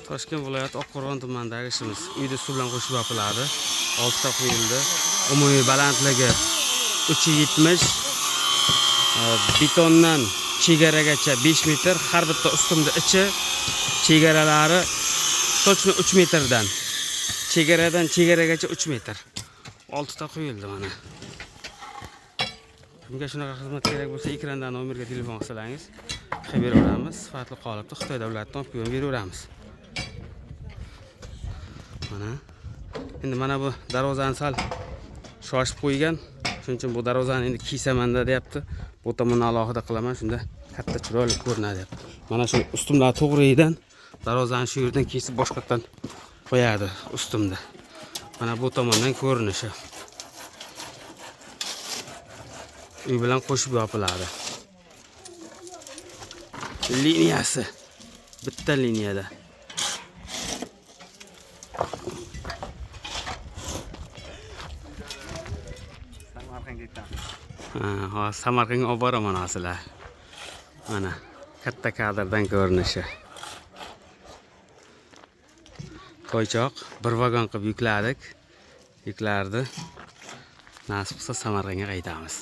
Toshkent viloyati Oqqo'rg'on tumanidagi ishimiz. Uyda suv bilan qo'shib yopiladi. 6 ta quyildi. Umumiy balandligi 370. Betondan chegaragacha 5 metr, har bitta ustimda ichi chegaralari точно 3 metrdan. Chegaradan chegaragacha 3 metr. 6 ta quyildi mana. Kimga shunaqa xizmat kerak bo'lsa, ekrandan nomerga telefon qilsangiz, qilib beraveramiz. Sifatli qolipda Xitoy davlatidan olib kelib beraveramiz. Mana. Endi mana bu darvozani sal shoshib qo'ygan. Shuning uchun bu darvozani endi kiysamanda deyapti. Bu tomonni alohida qilaman, shunda katta chiroyli ko'rinadi deb. Mana shu ustimdagi to'g'ridan darvozani shu yerdan kesib boshqatdan qo'yadi ustimda. Mana bu tomondan ko'rinishi. Uy bilan qo'shib yopiladi. Liniyasi bitta liniyada. Hozir Samarqandga olib boraman aslan. Mana katta kadrdan ko'rinishi. Qo'ychoq bir vagon qilib yukladik. Yuklardi. Nasib qilsa Samarqandga qaytamiz.